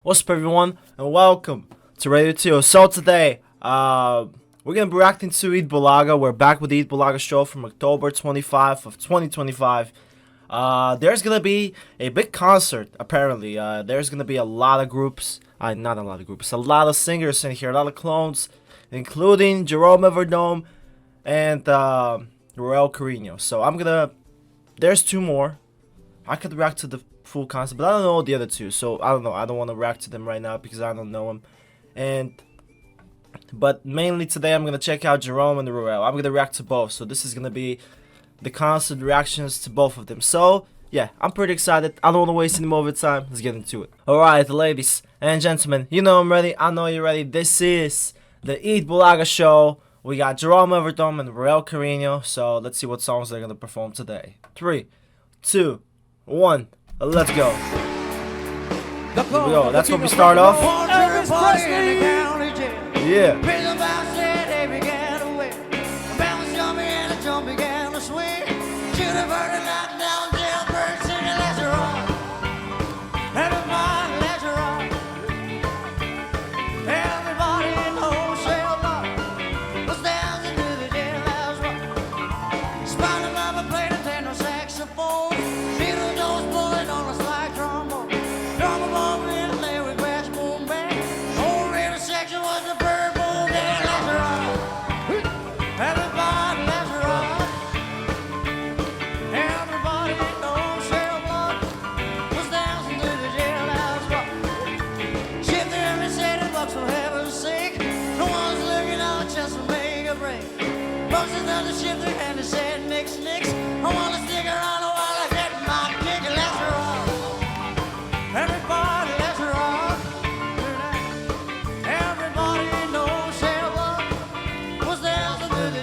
What's up, everyone, and welcome to Radio 2. So today, we're gonna be reacting to Eat Bulaga. We're back with the Eat Bulaga show from October 25 of 2025. There's gonna be a big concert, apparently. There's gonna be a lot of groups, not a lot of groups, a lot of singers in here, a lot of clones, including Jerome Evardome and Rouelle Cariño. So there's two more. I could react to the full concert, but I don't know the other two, so I don't know. I don't want to react to them right now because I don't know them. But mainly today I'm gonna check out Jerome and Rouelle. I'm gonna react to both, so this is gonna be the concert reactions to both of them. So yeah, I'm pretty excited. I don't want to waste any more of your time. Let's get into it. Alright, ladies and gentlemen, you know I'm ready. I know you're ready. This is the Eat Bulaga show. We got Jerome Evardome and Rouelle Cariño. So let's see what songs they're gonna perform today. 3, 2, 1. Let's go. Here we go. That's where we start off. Yeah.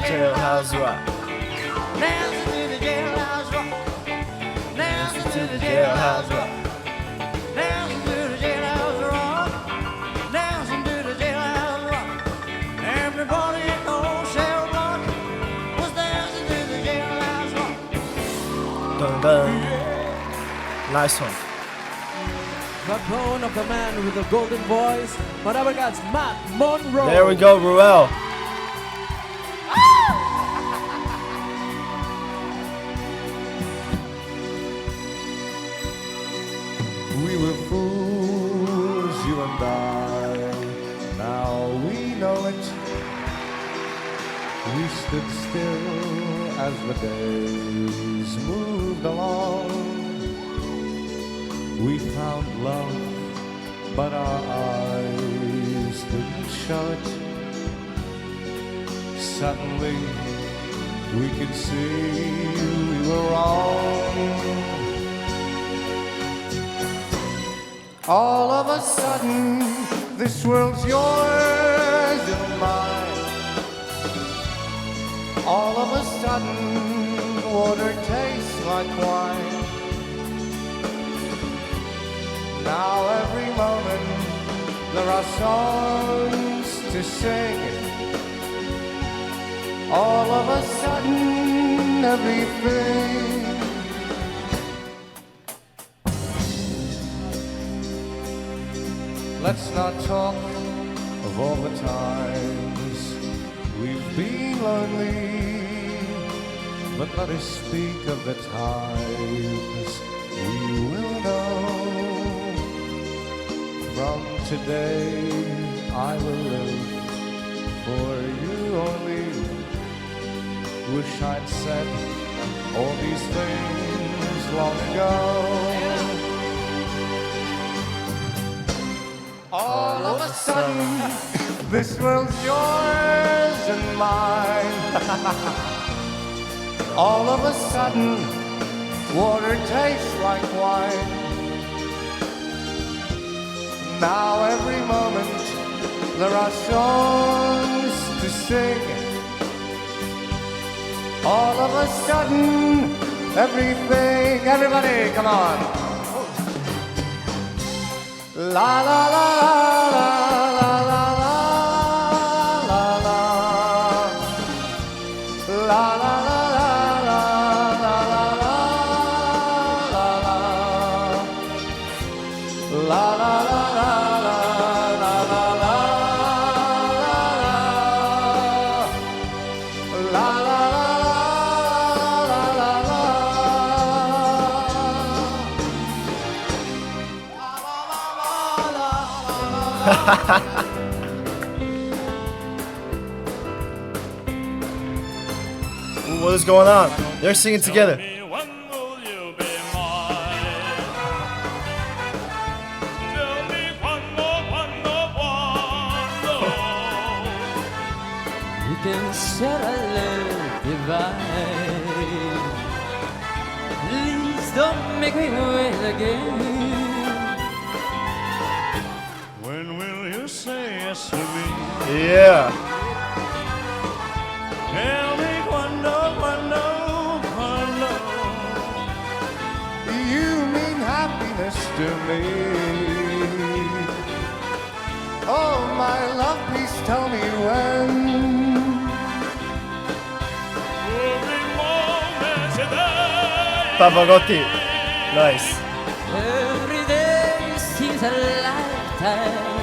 Jailhouse Rock. Dancing to the Jailhouse Rock. Dancing to the Jailhouse Rock. Dancing to the Jailhouse Rock. Dancing to the Jailhouse Rock. Everybody in the whole cell block was dancing to the Jailhouse Rock. Dun dun. Nice one. Backbone of the man with the golden voice. Whatever God's Matt Monro. There we go, Rouelle. We were fools, you and I, now we know it. We stood still as the days moved along. We found love, but our eyes didn't show it. Suddenly, we could see we were wrong. All of a sudden, this world's yours and mine. All of a sudden, water tastes like wine. Now every moment, there are songs to sing. All of a sudden, everything. Let's not talk of all the times we've been lonely, but let us speak of the times we will know. From today I will live for you only. Wish I'd said all these things long ago. All of a sudden, this world's yours and mine. All of a sudden, water tastes like wine. Now every moment, there are songs to sing. All of a sudden, everything. Everybody, come on. La la la la la la la la la la la la la la la la la What is going on? They're singing together. You can share a love divine. Please don't make me wait again. When will you say yes to me? Yeah. Tell me cuando. You mean happiness to me. Oh, my love, please tell me when. Pavarotti. Nice. Every day seems a lifetime.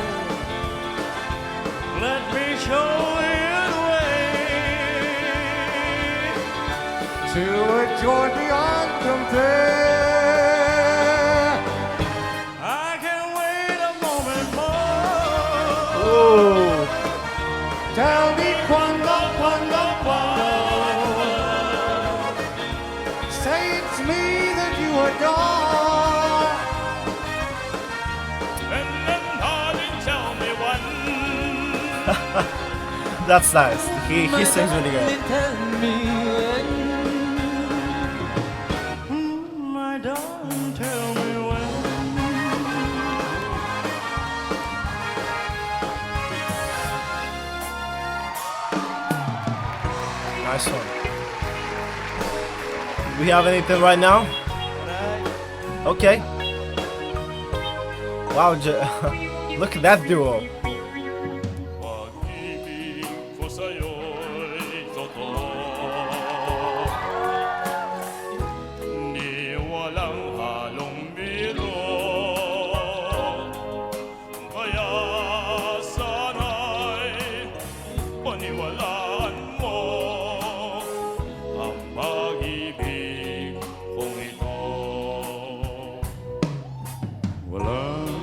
Let me show you the way to a joy beyond compare. I can't wait a moment more. Ooh. Tell me cuando. Say it's me that you adore. And then darling, tell me when. That's nice. He sings really good. Tell me when. My darling, tell me when. Nice one. We have anything right now? Okay. Wow, look at that duo. Pag-ibig ko sa'yo'y totoo. Di walang halong biro. Kaya sana'y paniwalaan mo ang pag-ibig kong ito. Walang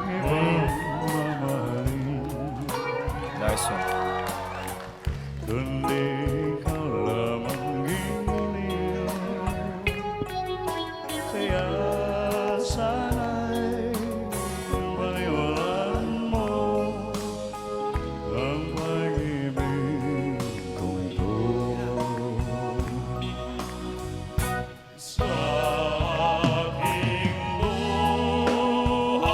ibang mamahalin Nice one. kundi ikaw lamang giliw. Kaya sana'y paniwalaan mo ang pag-ibig kong ito. Sa aking buhay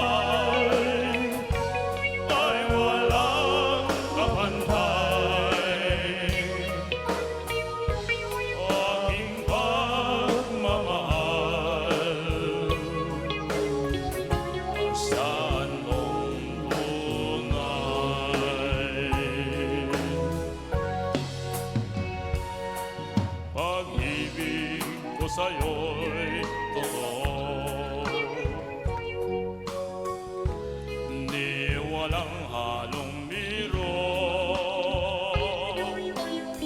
ay walang kapantay. Aking pagmamahal saan mong tunay. Pag-ibig ko sa'yo'y totoo. Di walang halong biro.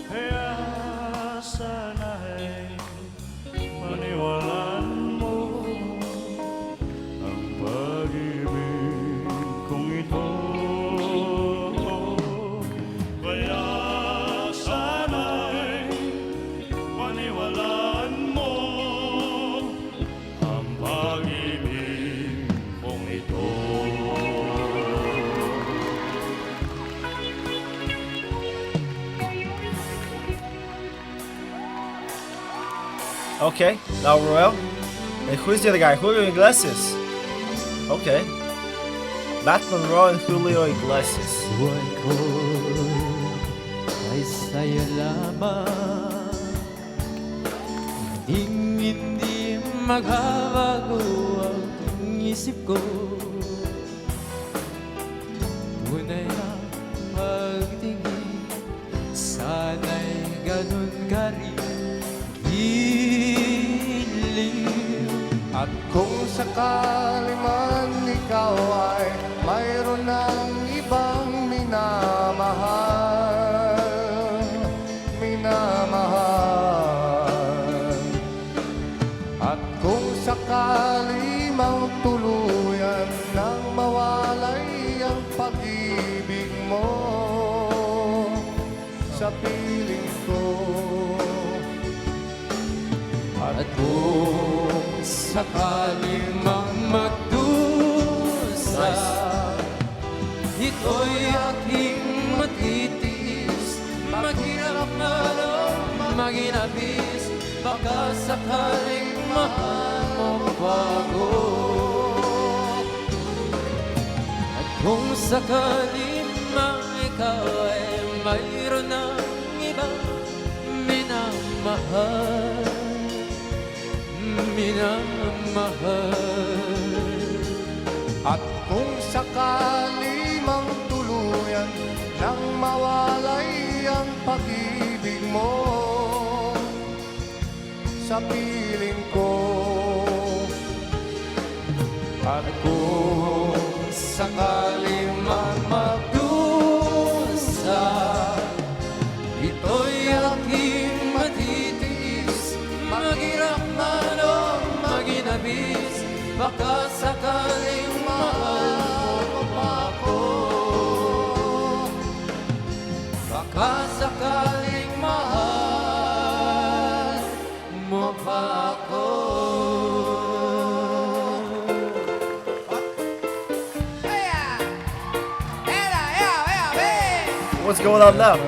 Kaya sana'y maniwalaan mo ang pag-ibig kong ito. Kaya sana'y paniwalaan mo ang pag-ibig kong ito. Okay, now Rouelle. And who's the other guy? Julio Iglesias. Okay. Monro and Julio Iglesias. Buhay ko ay sa'yo lamang. Hindi magbabago ang isip ko. Tunay ang pagtingin, sana'y ganun ka rin. Giliw. At kung sakali man ikaw ay mayroon ng ibang minamahal. At kung sakali mang tuluyan nang mawalay ang sa piling ko. At kung sakaling mang magdusa, ito'y aking matitiis, maghirap man o maginabis, baka sakaling mahal mo pa ako. At kung sakaling mang ikaw ay mayroon ng iba minamahal, At kung sakali mang tuluyan nang mawalay ang pag-ibig mo sa piling ko. At kung sakali mang magdusa, ito'y aking matitiis, maghirap man o maginabis, baka sakaling mahal mo pa ako. Baka sakaling mahal mo pa ako. What's going on now?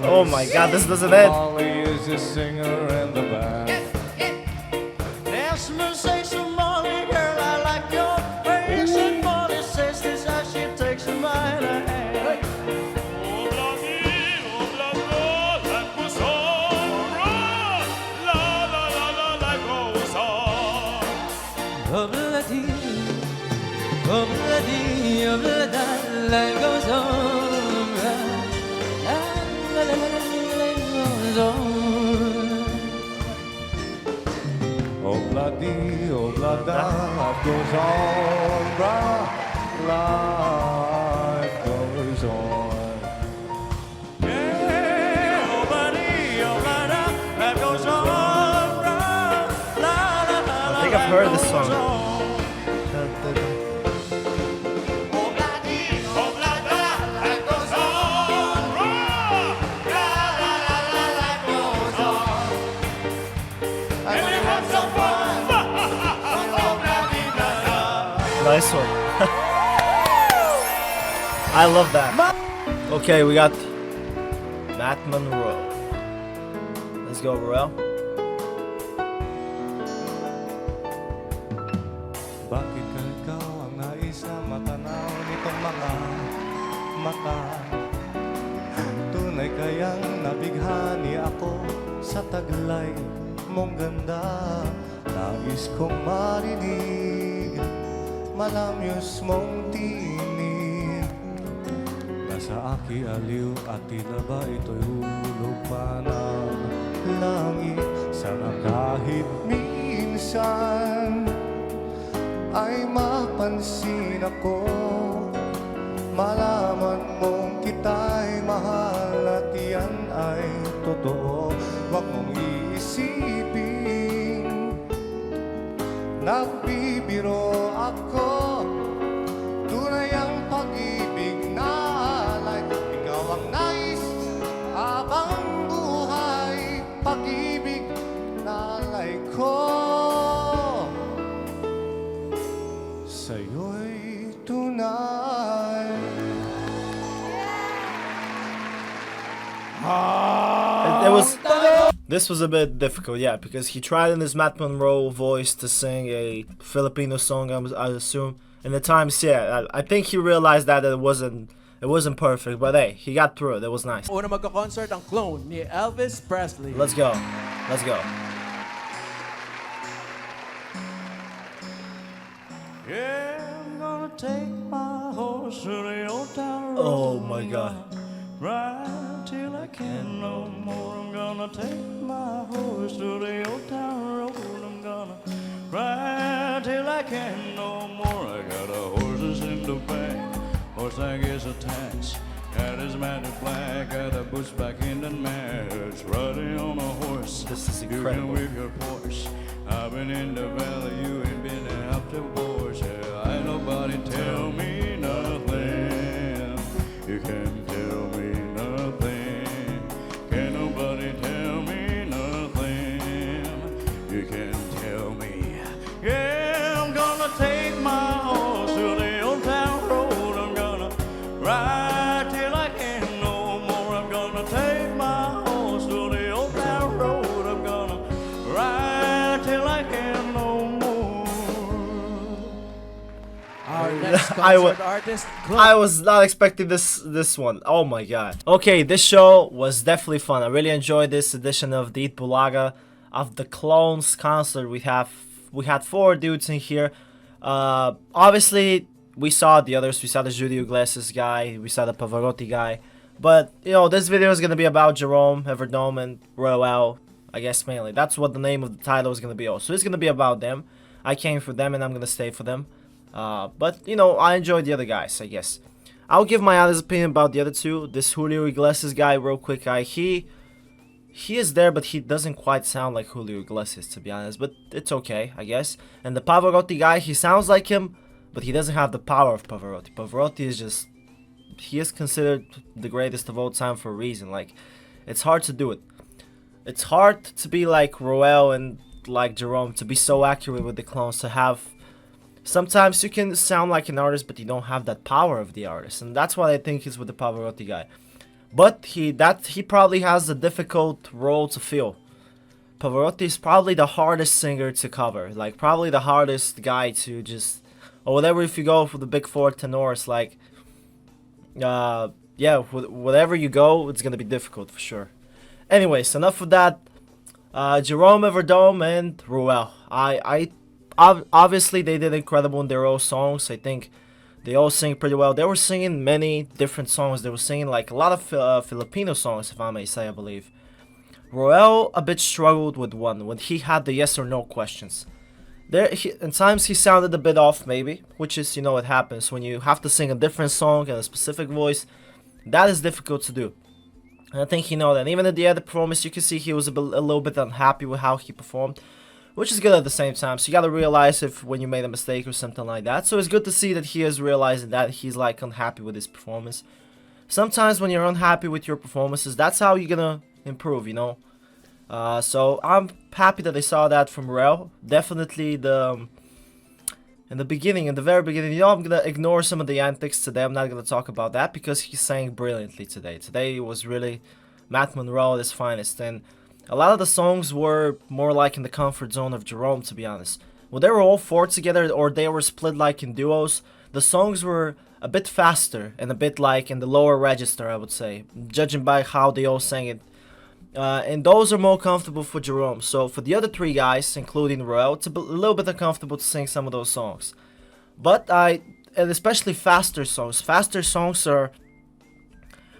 Oh my god, this doesn't end. Molly is the singer and the band. Ask me, say some Molly, girl, I like your face. And Molly says this as she takes my hand. Oh, bloody, life goes on. La, la, la, la, life goes on. Oh, bloody, oh, bloody, oh, bloody, life goes on. La, la, la, la, life goes on. Oh, bloody, life goes on, brah. Life goes on. Yeah, oh, buddy, life goes on. La, la, la, I think I've heard this song. Nice one. I love that. Okay, we got Matt Monro. Let's go, Rouelle. Bakit ka ikaw ang nais na matanaw nitong mga mata? Tunay kayang nabighani ako sa taglay mong ganda. Nais kong marinig malamyos mong tinig. Nasa aki aliw at tila ba ito'y hulog pa ng langit. Sana kahit minsan ay mapansin ako, malaman mong kita'y mahal at yan ay totoo. Huwag mong iisipin nagbibiro ako. Tunay ang pag-ibig na alay, ikaw ang nais habang buhay. Pag-ibig na alay ko sa'yo'y tunay. This was a bit difficult, yeah, because he tried in his Matt Monro voice to sing a Filipino song, I assume. And at times, yeah, I think he realized that it wasn't perfect, but hey, he got through it. It was nice. Una magka-concert ang clone ni Elvis Presley. Let's go. Let's go. Yeah, I'm gonna take my horse to the old town road. Oh my god. Ride till I can't no more. I'm gonna take my horse to the old town road. I'm gonna ride till I can't no more. I got a horses in the back, horse I guess attached. Got his matted black, got a bush back in the match. Riding on a horse, This is you can incredible. whip your Porsche. I've been in the valley, you ain't been up to Porsche. Ain't nobody tell me nothing. You can't tell me Our next I concert artist, I was not expecting this one. Oh my god. Okay, this show was definitely fun. I really enjoyed this edition of the Eat Bulaga of the Clones concert. We had 4 dudes in here. Obviously we saw the others. We saw the Julio Iglesias guy. We saw the Pavarotti guy. But you know, this video is gonna be about Jerome, Evardome, and Rouelle. I guess mainly. That's what the name of the title is gonna be. Also, it's gonna be about them. I came for them, and I'm gonna stay for them. But, you know, I enjoyed the other guys, I guess. I'll give my honest opinion about the other two. This Julio Iglesias guy, real quick guy, he is there, but he doesn't quite sound like Julio Iglesias, to be honest. But it's okay, I guess. And the Pavarotti guy, he sounds like him, but he doesn't have the power of Pavarotti. Pavarotti is just... he is considered the greatest of all time for a reason. Like, it's hard to do it. It's hard to be like Rouelle and like Jerome, to be so accurate with the clones, to have... sometimes you can sound like an artist, but you don't have that power of the artist, and that's what I think is with the Pavarotti guy. But he probably has a difficult role to fill. Pavarotti is probably the hardest singer to cover, like probably the hardest guy to just, or whatever. If you go for the big 4 tenors, like, yeah, whatever you go, it's gonna be difficult for sure. Anyways, enough of that. Jerome Evardome and Rouelle. Obviously, they did incredible in their own songs. I think they all sing pretty well. They were singing many different songs. They were singing like a lot of Filipino songs, if I may say, I believe. Rouelle a bit struggled with one when he had the yes or no questions. In times he sounded a bit off, maybe, which is, you know, it happens when you have to sing a different song in a specific voice. That is difficult to do. And I think he know that. And even at the end of the performance, you can see he was a little bit unhappy with how he performed, which is good at the same time. So you gotta realize if when you made a mistake or something like that. So it's good to see that he is realizing that he's like unhappy with his performance. Sometimes when you're unhappy with your performances, that's how you're gonna improve, you know. So I'm happy that I saw that from Rouelle. Definitely in the beginning, in the very beginning, you know, I'm gonna ignore some of the antics today. I'm not gonna talk about that because he sang brilliantly today. Today was really Matt Monro at his finest, and a lot of the songs were more like in the comfort zone of Jerome, to be honest. When they were all 4 together, or they were split like in duos, the songs were a bit faster and a bit like in the lower register, I would say, judging by how they all sang it. And those are more comfortable for Jerome. So for the other 3 guys, including Rouelle, it's a little bit uncomfortable to sing some of those songs. But and especially faster songs. Faster songs are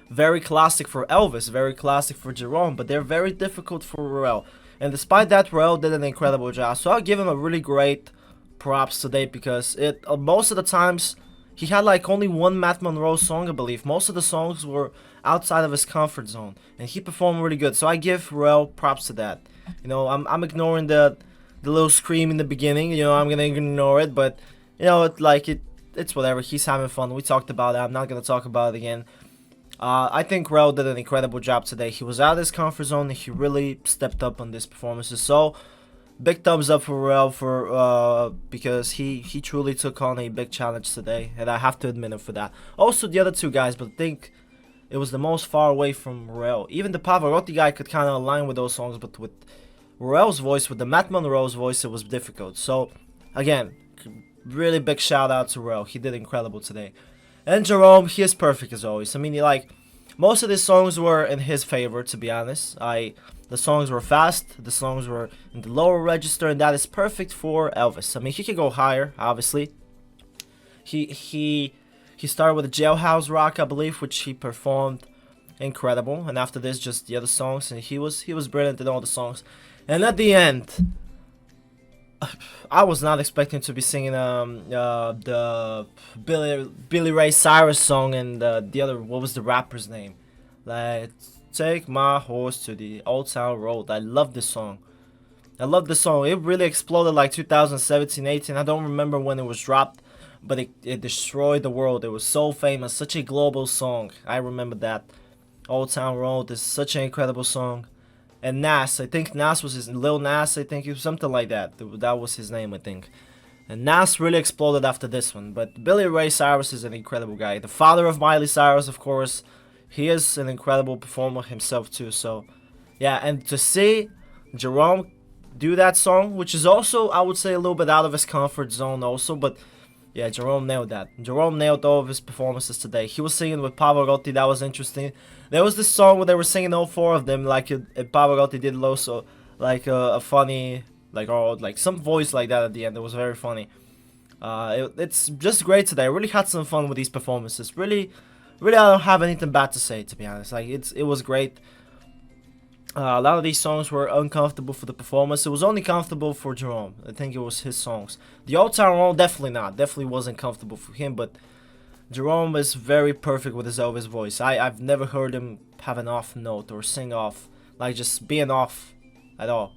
very classic for Elvis, very classic for Jerome, but they're very difficult for Rouelle. And despite that, Rouelle did an incredible job. So I'll give him a really great props today, because most of the times he had like only one Matt Monro song, I believe. Most of the songs were outside of his comfort zone, and he performed really good. So I give Rouelle props to that. You know, I'm ignoring the little scream in the beginning. You know, I'm gonna ignore it, but you know, it's whatever. He's having fun. We talked about it. I'm not gonna talk about it again. I think Rouelle did an incredible job today. He was out of his comfort zone, and he really stepped up on this performances. So big thumbs up for Rouelle because he truly took on a big challenge today, and I have to admit him for that. Also the other 2 guys, but I think it was the most far away from Rouelle. Even the Pavarotti guy could kind of align with those songs, but with Rouelle's voice, with the Matt Monro's voice, it was difficult. So again, really big shout out to Rouelle. He did incredible today. And Jerome, he is perfect as always. I mean, like, most of his songs were in his favor, to be honest. The songs were fast, the songs were in the lower register, and that is perfect for Elvis. I mean, he could go higher, obviously. He started with the Jailhouse Rock, I believe, which he performed incredible. And after this, just the other songs, and he was brilliant in all the songs. And at the end, I was not expecting to be singing the Billy Ray Cyrus song and the other, what was the rapper's name? Let's take my horse to the old town road. I love this song. It really exploded like 2017-18. I don't remember when it was dropped, but it destroyed the world. It was so famous, such a global song. I remember that. Old Town Road is such an incredible song. And Nas, I think Nas was his, Lil Nas, I think it was something like that. That was his name, I think. And Nas really exploded after this one. But Billy Ray Cyrus is an incredible guy. The father of Miley Cyrus, of course. He is an incredible performer himself too. So, yeah, and to see Jerome do that song, which is also, I would say, a little bit out of his comfort zone also. But Yeah, Jerome nailed that. Jerome nailed all of his performances today. He was singing with Pavarotti, that was interesting. There was this song where they were singing all four of them, like Pavarotti did also, like a funny, like some voice like that at the end. It was very funny. It's just great today. I really had some fun with these performances. Really, I don't have anything bad to say, to be honest. Like it was great. A lot of these songs were uncomfortable for the performance. It was only comfortable for Jerome. I think it was his songs. The Old Town Road, definitely not. Definitely wasn't comfortable for him, but Jerome is very perfect with his Elvis voice. I've never heard him have an off note or sing off. Like just being off at all.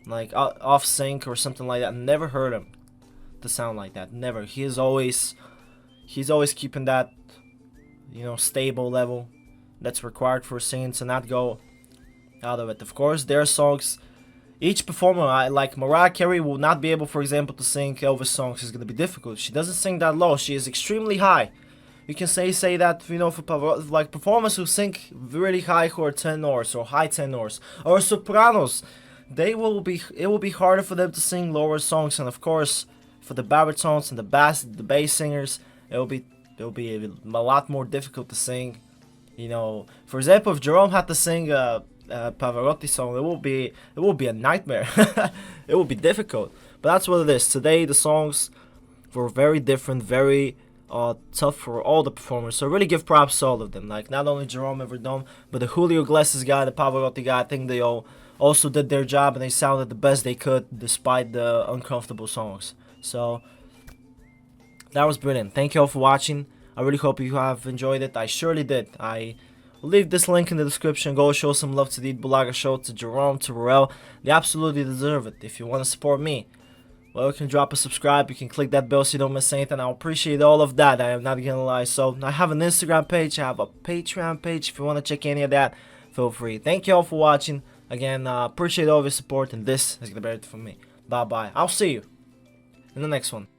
Like off sync or something like that. Never heard him to sound like that. Never. He's always keeping that, stable level that's required for singing to not go out of it. Of course, there are songs, each performer, like Mariah Carey will not be able, for example, to sing Elvis songs. It's going to be difficult. She doesn't sing that low. She is extremely high. You can say that, for like performers who sing really high, who are tenors or high tenors or sopranos, it will be harder for them to sing lower songs. And of course, for the baritones and the bass singers, it will be a lot more difficult to sing. For example, if Jerome had to sing Pavarotti song, it will be a nightmare. It will be difficult, but that's what it is. Today the songs were very different, very tough for all the performers, so I really give props to all of them, like not only Jerome Evardome, but the Julio Iglesias guy, the Pavarotti guy. I think they all also did their job and they sounded the best they could despite the uncomfortable songs. So that was brilliant. Thank you all for watching. I really hope you have enjoyed it. I surely did. I will leave this link in the description. Go show some love to the Bulaga show, to Jerome, to Rouelle. They absolutely deserve it. If you want to support me, well, you can drop a subscribe. You can click that bell so you don't miss anything. I'll appreciate all of that. I am not gonna lie. So I have an Instagram page. I have a Patreon page. If you want to check any of that, feel free. Thank you all for watching. Again, appreciate all of your support. And this is gonna be it from me. Bye bye. I'll see you in the next one.